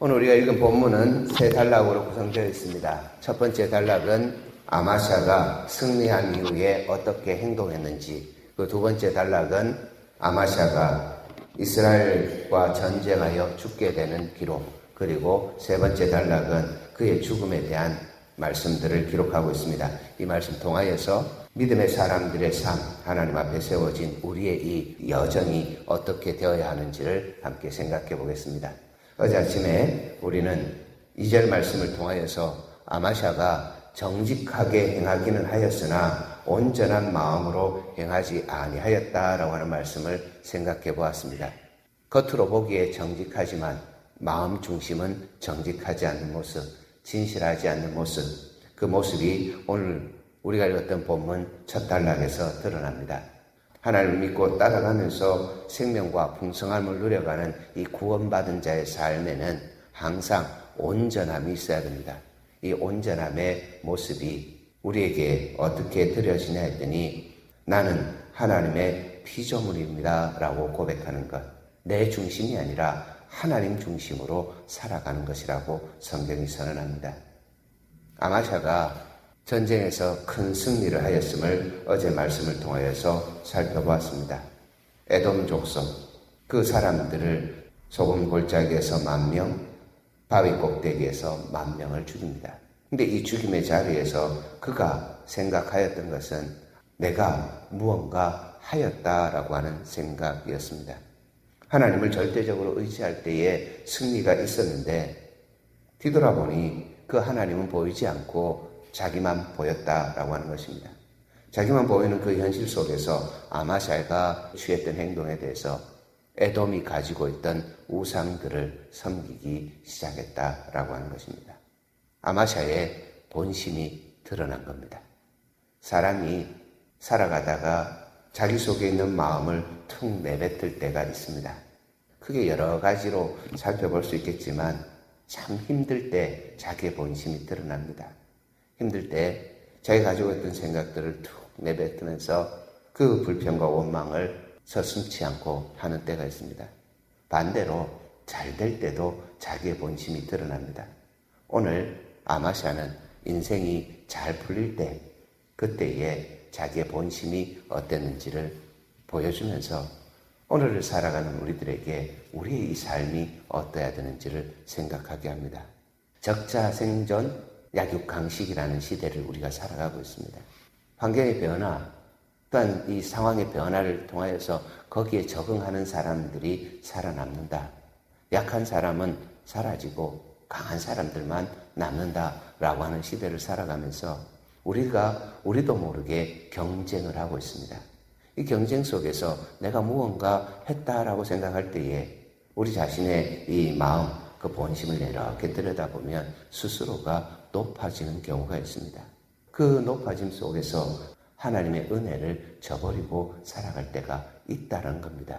오늘 우리가 읽은 본문은 세 단락으로 구성되어 있습니다. 첫 번째 단락은 아마샤가 승리한 이후에 어떻게 행동했는지, 그 두 번째 단락은 아마샤가 이스라엘과 전쟁하여 죽게 되는 기록, 그리고 세 번째 단락은 그의 죽음에 대한 말씀들을 기록하고 있습니다. 이 말씀 통하여서 믿음의 사람들의 삶, 하나님 앞에 세워진 우리의 이 여정이 어떻게 되어야 하는지를 함께 생각해 보겠습니다. 어제 아침에 우리는 2절 말씀을 통하여서 아마샤가 정직하게 행하기는 하였으나 온전한 마음으로 행하지 아니하였다라고 하는 말씀을 생각해 보았습니다. 겉으로 보기에 정직하지만 마음 중심은 정직하지 않는 모습, 진실하지 않는 모습, 그 모습이 오늘 우리가 읽었던 본문 첫 단락에서 드러납니다. 하나님을 믿고 따라가면서 생명과 풍성함을 누려가는 이 구원받은 자의 삶에는 항상 온전함이 있어야 됩니다. 이 온전함의 모습이 우리에게 어떻게 드려지냐 했더니 나는 하나님의 피조물입니다 라고 고백하는 것, 내 중심이 아니라 하나님 중심으로 살아가는 것이라고 성경이 선언합니다. 아마샤가 전쟁에서 큰 승리를 하였음을 어제 말씀을 통하여서 살펴보았습니다. 에돔 족속, 그 사람들을 소금 골짜기에서 10,000명, 바위 꼭대기에서 10,000명을 죽입니다. 근데 이 죽임의 자리에서 그가 생각하였던 것은 내가 무언가 하였다라고 하는 생각이었습니다. 하나님을 절대적으로 의지할 때에 승리가 있었는데 뒤돌아보니 그 하나님은 보이지 않고 자기만 보였다라고 하는 것입니다. 자기만 보이는 그 현실 속에서 아마샤가 취했던 행동에 대해서 에돔이 가지고 있던 우상들을 섬기기 시작했다라고 하는 것입니다. 아마샤의 본심이 드러난 겁니다. 사람이 살아가다가 자기 속에 있는 마음을 툭 내뱉을 때가 있습니다. 크게 여러 가지로 살펴볼 수 있겠지만 참 힘들 때 자기의 본심이 드러납니다. 힘들 때 자기가 가지고 있던 생각들을 툭 내뱉으면서 그 불평과 원망을 서슴지 않고 하는 때가 있습니다. 반대로 잘 될 때도 자기의 본심이 드러납니다. 오늘 아마샤는 인생이 잘 풀릴 때, 그때에 자기의 본심이 어땠는지를 보여주면서 오늘을 살아가는 우리들에게 우리의 이 삶이 어떠해야 되는지를 생각하게 합니다. 적자생존, 약육강식이라는 시대를 우리가 살아가고 있습니다. 환경의 변화, 또한 이 상황의 변화를 통하여서 거기에 적응하는 사람들이 살아남는다. 약한 사람은 사라지고 강한 사람들만 남는다라고 하는 시대를 살아가면서 우리도 모르게 경쟁을 하고 있습니다. 이 경쟁 속에서 내가 무언가 했다라고 생각할 때에 우리 자신의 이 마음, 그 본심을 이렇게 들여다보면 스스로가 높아지는 경우가 있습니다. 그 높아짐 속에서 하나님의 은혜를 저버리고 살아갈 때가 있다는 겁니다.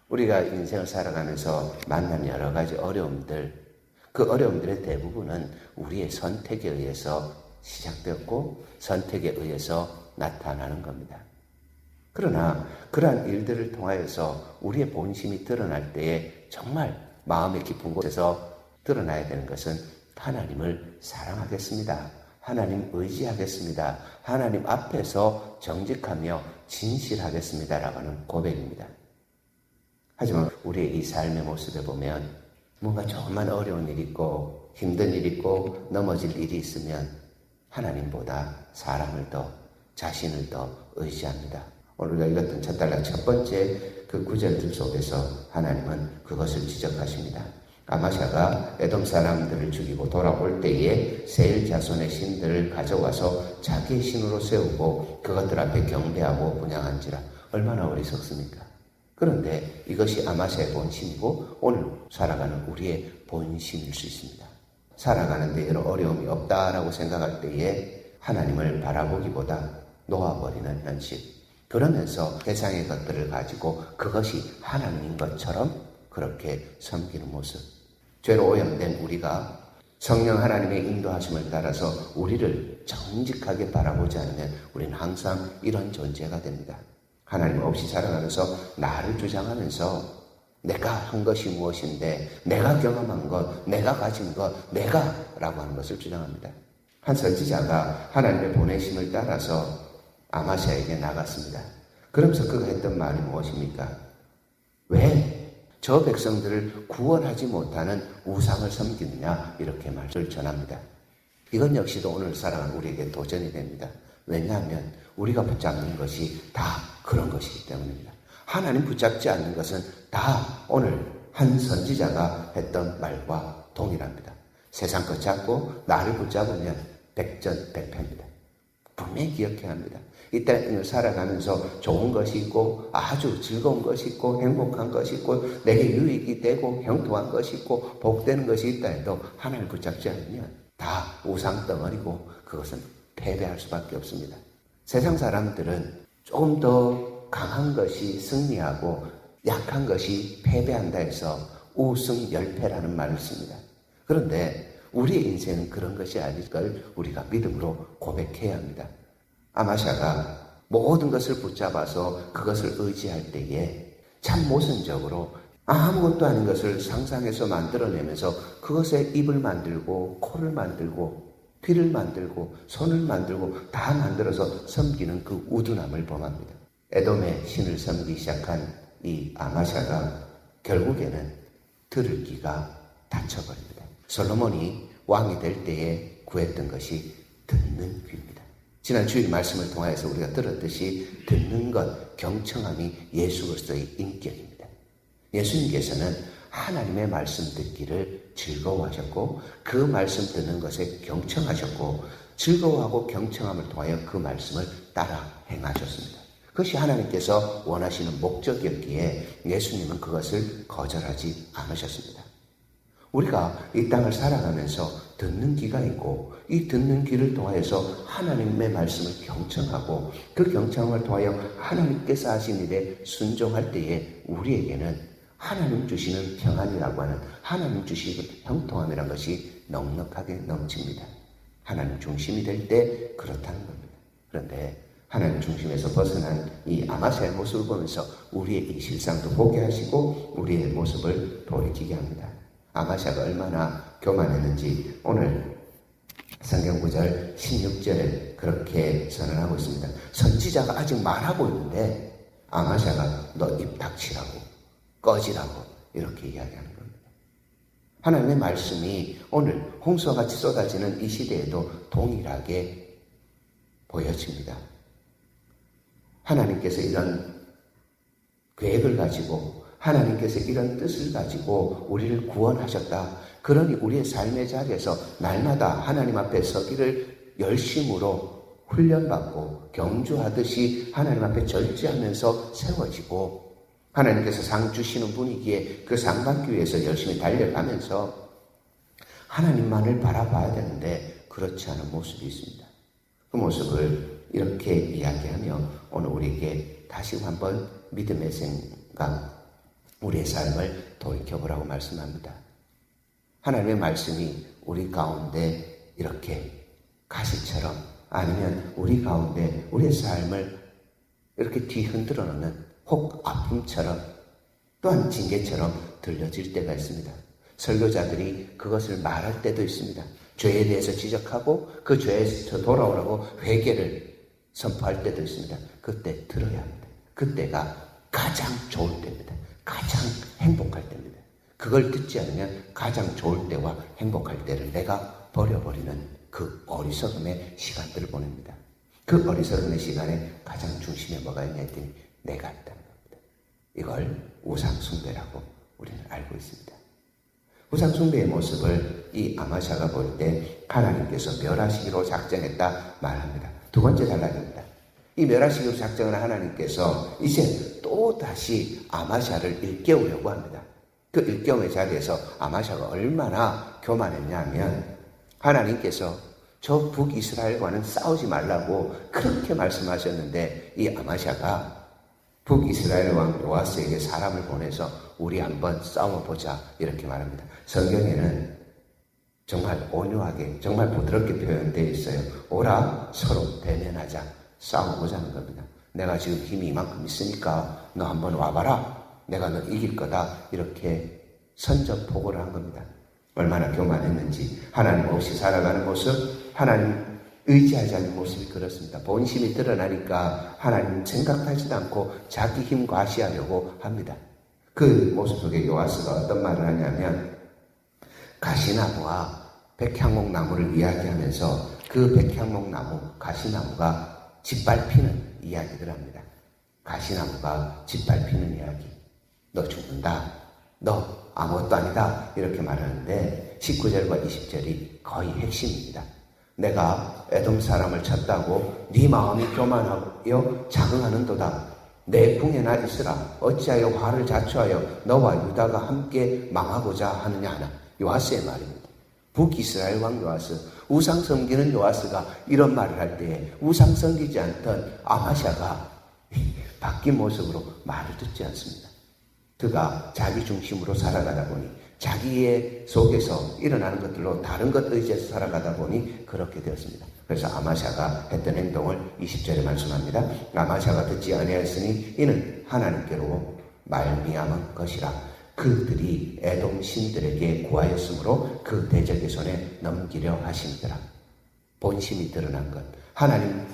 우리가 인생을 살아가면서 만난 여러 가지 어려움들, 그 어려움들의 대부분은 우리의 선택에 의해서 시작되었고 선택에 의해서 나타나는 겁니다. 그러나 그러한 일들을 통하여서 우리의 본심이 드러날 때에 정말 마음의 깊은 곳에서 드러나야 되는 것은 하나님을 사랑하겠습니다. 하나님 의지하겠습니다. 하나님 앞에서 정직하며 진실하겠습니다라고 하는 고백입니다. 하지만 우리의 이 삶의 모습에 보면 뭔가 조금만 어려운 일이 있고 힘든 일이 있고 넘어질 일이 있으면 하나님보다 사람을 더, 자신을 더 의지합니다. 오늘 우리가 읽었던 첫 단락 첫 번째 그 구절들 속에서 하나님은 그것을 지적하십니다. 아마샤가 에돔 사람들을 죽이고 돌아올 때에 세일 자손의 신들을 가져와서 자기의 신으로 세우고 그것들 앞에 경배하고 분향한지라. 얼마나 어리석습니까? 그런데 이것이 아마샤의 본심이고 오늘 살아가는 우리의 본심일 수 있습니다. 살아가는 데 여러 어려움이 없다라고 생각할 때에 하나님을 바라보기보다 놓아버리는 현실, 그러면서 세상의 것들을 가지고 그것이 하나님인 것처럼 그렇게 섬기는 모습, 죄로 오염된 우리가 성령 하나님의 인도하심을 따라서 우리를 정직하게 바라보지 않으면 우리는 항상 이런 존재가 됩니다. 하나님 없이 살아가면서 나를 주장하면서 내가 한 것이 무엇인데, 내가 경험한 것, 내가 가진 것, 내가 라고 하는 것을 주장합니다. 한 선지자가 하나님의 보내심을 따라서 아마샤에게 나갔습니다. 그러면서 그가 했던 말이 무엇입니까? 왜 저 백성들을 구원하지 못하는 우상을 섬기느냐, 이렇게 말을 전합니다. 이건 역시도 오늘 살아가는 우리에게 도전이 됩니다. 왜냐하면 우리가 붙잡는 것이 다 그런 것이기 때문입니다. 하나님 붙잡지 않는 것은 다 오늘 한 선지자가 했던 말과 동일합니다. 세상 것 잡고 나를 붙잡으면 백전백패입니다. 분명히 기억해야 합니다. 이 땅을 살아가면서 좋은 것이 있고 아주 즐거운 것이 있고 행복한 것이 있고 내게 유익이 되고 형통한 것이 있고 복되는 것이 있다 해도 하나님을 붙잡지 않으면 다 우상덩어리고 그것은 패배할 수밖에 없습니다. 세상 사람들은 조금 더 강한 것이 승리하고 약한 것이 패배한다 해서 우승열패라는 말을 씁니다. 그런데 우리의 인생은 그런 것이 아닐 걸 우리가 믿음으로 고백해야 합니다. 아마샤가 모든 것을 붙잡아서 그것을 의지할 때에 참 모순적으로 아무것도 아닌 것을 상상해서 만들어내면서 그것에 입을 만들고 코를 만들고 귀를 만들고 손을 만들고 다 만들어서 섬기는 그 우둔함을 범합니다. 에돔의 신을 섬기기 시작한 이 아마샤가 결국에는 들을 귀가 닫혀버립니다. 솔로몬이 왕이 될 때에 구했던 것이 듣는 귀입니다. 지난 주일 말씀을 통해서 우리가 들었듯이 듣는 것, 경청함이 예수 그리스도의 인격입니다. 예수님께서는 하나님의 말씀 듣기를 즐거워하셨고 그 말씀 듣는 것에 경청하셨고 즐거워하고 경청함을 통하여 그 말씀을 따라 행하셨습니다. 그것이 하나님께서 원하시는 목적이었기에 예수님은 그것을 거절하지 않으셨습니다. 우리가 이 땅을 살아가면서 듣는 귀가 있고 이 듣는 귀를 통하여서 하나님의 말씀을 경청하고 그 경청을 통하여 하나님께서 하신 일에 순종할 때에 우리에게는 하나님 주시는 평안이라고 하는 하나님 주시는 형통함이라는 것이 넉넉하게 넘칩니다. 하나님 중심이 될 때 그렇다는 겁니다. 그런데 하나님 중심에서 벗어난 이 아마샤의 모습을 보면서 우리의 이 실상도 보게 하시고 우리의 모습을 돌이키게 합니다. 아마샤가 얼마나 교만했는지 오늘 성경 구절 16절에 그렇게 선언하고 있습니다. 선지자가 아직 말하고 있는데 아마샤가 너 입 닥치라고 꺼지라고 이렇게 이야기하는 겁니다. 하나님의 말씀이 오늘 홍수같이 쏟아지는 이 시대에도 동일하게 보여집니다. 하나님께서 이런 계획을 가지고 하나님께서 이런 뜻을 가지고 우리를 구원하셨다. 그러니 우리의 삶의 자리에서 날마다 하나님 앞에 서기를 열심으로 훈련받고 경주하듯이 하나님 앞에 절제하면서 세워지고 하나님께서 상 주시는 분위기에 그 상 받기 위해서 열심히 달려가면서 하나님만을 바라봐야 되는데 그렇지 않은 모습이 있습니다. 그 모습을 이렇게 이야기하며 오늘 우리에게 다시 한번 믿음의 생각 우리의 삶을 돌이켜보라고 말씀합니다. 하나님의 말씀이 우리 가운데 이렇게 가시처럼 아니면 우리 가운데 우리의 삶을 이렇게 뒤흔들어 놓는 혹 아픔처럼 또한 징계처럼 들려질 때가 있습니다. 설교자들이 그것을 말할 때도 있습니다. 죄에 대해서 지적하고 그 죄에서 돌아오라고 회개를 선포할 때도 있습니다. 그때 들어야 합니다. 그때가 가장 좋을 때입니다. 가장 행복할 때입니다. 그걸 듣지 않으면 가장 좋을 때와 행복할 때를 내가 버려버리는 그 어리석음의 시간들을 보냅니다. 그 어리석음의 시간에 가장 중심에 뭐가 있냐 했더니 내가 있다는 겁니다. 이걸 우상숭배라고 우리는 알고 있습니다. 우상숭배의 모습을 이 아마샤가 볼 때 하나님께서 멸하시기로 작정했다 말합니다. 두 번째 단락입니다. 이 멸하시기로 작정을 하나님께서 이제 또 다시 아마샤를 일깨우려고 합니다. 그 일깨움의 자리에서 아마샤가 얼마나 교만했냐 하면 하나님께서 저 북이스라엘과는 싸우지 말라고 그렇게 말씀하셨는데 이 아마샤가 북이스라엘 왕 요아스에게 사람을 보내서 우리 한번 싸워보자 이렇게 말합니다. 성경에는 정말 온유하게 정말 부드럽게 표현되어 있어요. 오라 서로 대면하자 싸워보자는 겁니다. 내가 지금 힘이 이만큼 있으니까 너 한번 와봐라. 내가 너 이길 거다. 이렇게 선전포고를 한 겁니다. 얼마나 교만했는지. 하나님 없이 살아가는 모습, 하나님 의지하지 않는 모습이 그렇습니다. 본심이 드러나니까 하나님 생각하지도 않고 자기 힘 과시하려고 합니다. 그 모습 속에 요아스가 어떤 말을 하냐면 가시나무와 백향목나무를 이야기하면서 그 백향목나무, 가시나무가 짓밟히는 이야기를 합니다. 가시나무가 짓밟히는 이야기. 너 죽는다. 너 아무것도 아니다. 이렇게 말하는데 19절과 20절이 거의 핵심입니다. 내가 에돔 사람을 쳤다고 네 마음이 교만하여 자긍하는도다. 내 궁에나 있으라. 어찌하여 화를 자초하여 너와 유다가 함께 망하고자 하느냐 하나. 요아스의 말입니다. 북이스라엘 왕 요아스, 우상 섬기는 요아스가 이런 말을 할 때에 우상 섬기지 않던 아마샤가 바뀐 모습으로 말을 듣지 않습니다. 그가 자기 중심으로 살아가다 보니 자기의 속에서 일어나는 것들로 다른 것 의지해서 살아가다 보니 그렇게 되었습니다. 그래서 아마샤가 했던 행동을 20절에 말씀합니다. 아마샤가 듣지 아니하였으니 이는 하나님께로 말미암은 것이라. 그들이 에돔 신들에게 구하였으므로 그 대적의 손에 넘기려 하심이더라. 본심이 드러난 것, 하나님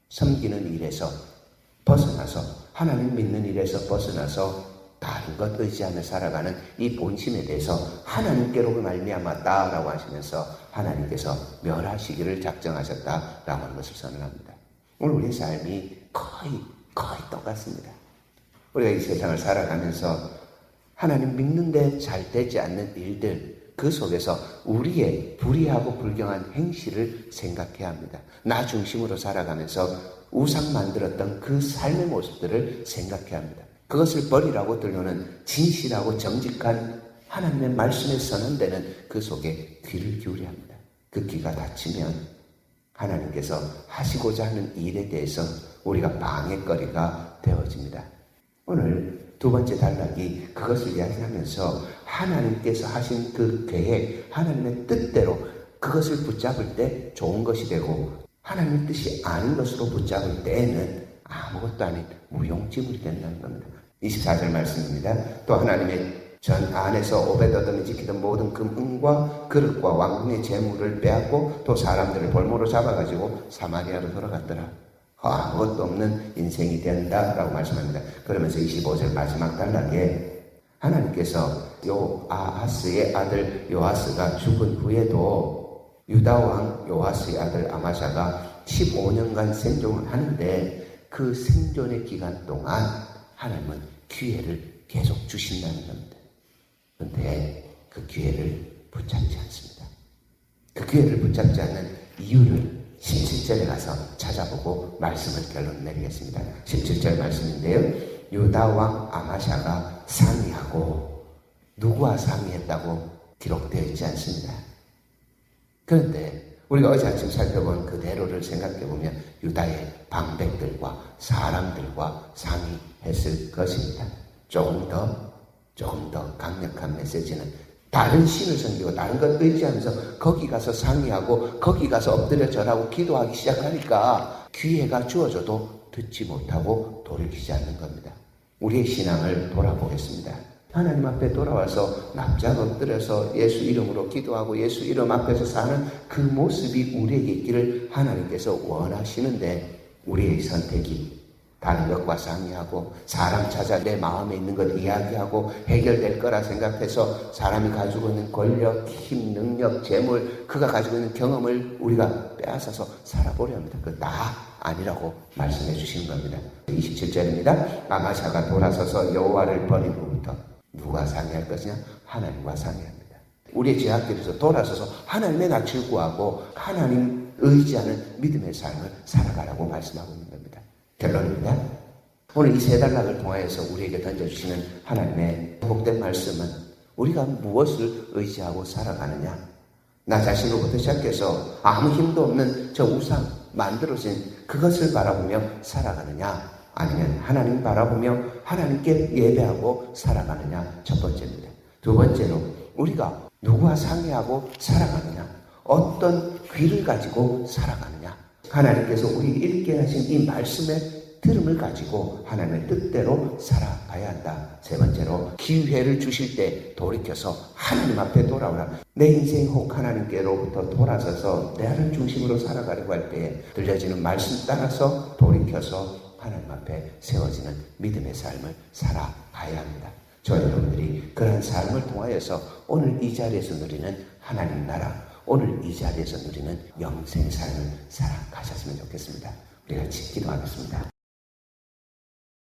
섬기는 일에서 벗어나서, 하나님 믿는 일에서 벗어나서 다른 것 의지하며 살아가는 이 본심에 대해서 하나님께로 말미암았다라고 하시면서 하나님께서 멸하시기를 작정하셨다라고 하는 것을 선언합니다. 오늘 우리의 삶이 거의 똑같습니다. 우리가 이 세상을 살아가면서 하나님 믿는데 잘 되지 않는 일들, 그 속에서 우리의 불의하고 불경한 행실을 생각해야 합니다. 나 중심으로 살아가면서 우상 만들었던 그 삶의 모습들을 생각해야 합니다. 그것을 버리라고 들려오는 진실하고 정직한 하나님의 말씀에 선언되는 그 속에 귀를 기울여야 합니다. 그 귀가 닫히면 하나님께서 하시고자 하는 일에 대해서 우리가 방해거리가 되어집니다. 오늘 두 번째 단락이 그것을 이야기하면서 하나님께서 하신 그 계획, 하나님의 뜻대로 그것을 붙잡을 때 좋은 것이 되고 하나님의 뜻이 아닌 것으로 붙잡을 때에는 아무것도 아닌 무용지물이 된다는 겁니다. 24절 말씀입니다. 또 하나님의 전 안에서 오베드돔이 지키던 모든 금은과 그릇과 왕궁의 재물을 빼앗고 또 사람들을 볼모로 잡아가지고 사마리아로 돌아갔더라. 아무것도 없는 인생이 된다라고 말씀합니다. 그러면서 25절 마지막 단락에 하나님께서 아하스의 아들 요아스가 죽은 후에도 유다왕 요아스의 아들 아마샤가 15년간 생존을 하는데 그 생존의 기간 동안 하나님은 기회를 계속 주신다는 겁니다. 그런데 그 기회를 붙잡지 않습니다. 그 기회를 붙잡지 않는 이유를 17절에 가서 찾아보고 말씀을 결론 내리겠습니다. 17절 말씀인데요. 유다왕 아마샤가 상의하고 누구와 상의했다고 기록되어 있지 않습니다. 그런데 우리가 어제 아침 살펴본 그대로를 생각해보면 유다의 방백들과 사람들과 상의했을 것입니다. 조금 더 강력한 메시지는 다른 신을 섬기고 다른 것 의지하면서 거기 가서 상의하고 거기 가서 엎드려 절하고 기도하기 시작하니까 기회가 주어져도 듣지 못하고 돌이키지 않는 겁니다. 우리의 신앙을 돌아보겠습니다. 하나님 앞에 돌아와서 납작 엎드려서 예수 이름으로 기도하고 예수 이름 앞에서 사는 그 모습이 우리에게 있기를 하나님께서 원하시는데 우리의 선택이 다른 것과 상의하고 사람 찾아 내 마음에 있는 것 이야기하고 해결될 거라 생각해서 사람이 가지고 있는 권력, 힘, 능력, 재물, 그가 가지고 있는 경험을 우리가 빼앗아서 살아보려 합니다. 그거 다 아니라고 말씀해 주시는 겁니다. 27절입니다. 아마샤가 돌아서서 여호와를 버린 후부터 누가 상의할 것이냐? 하나님과 상의합니다. 우리의 제약길에서 돌아서서 하나님의 낯을 구하고 하나님 의지하는 믿음의 삶을 살아가라고 말씀하고 있는 겁니다. 결론입니다. 오늘 이 세 단락을 통하여서 우리에게 던져주시는 하나님의 복된 말씀은 우리가 무엇을 의지하고 살아가느냐? 나 자신으로부터 시작해서 아무 힘도 없는 저 우상 만들어진 그것을 바라보며 살아가느냐? 아니면 하나님 바라보며 하나님께 예배하고 살아가느냐? 첫 번째입니다. 두 번째로 우리가 누구와 상의하고 살아가느냐? 어떤 귀를 가지고 살아가느냐? 하나님께서 우리 읽게 하신 이 말씀에 들음을 가지고 하나님의 뜻대로 살아가야 한다. 세 번째로 기회를 주실 때 돌이켜서 하나님 앞에 돌아오라. 내 인생 혹 하나님께로부터 돌아서서 나를 중심으로 살아가려고 할 때에 들려지는 말씀 따라서 돌이켜서 하나님 앞에 세워지는 믿음의 삶을 살아가야 합니다. 저와 여러분들이 그러한 삶을 통하여서 오늘 이 자리에서 누리는 하나님 나라, 오늘 이 자리에서 누리는 영생 삶을 살아가셨으면 좋겠습니다. 우리 같이 기도하겠습니다.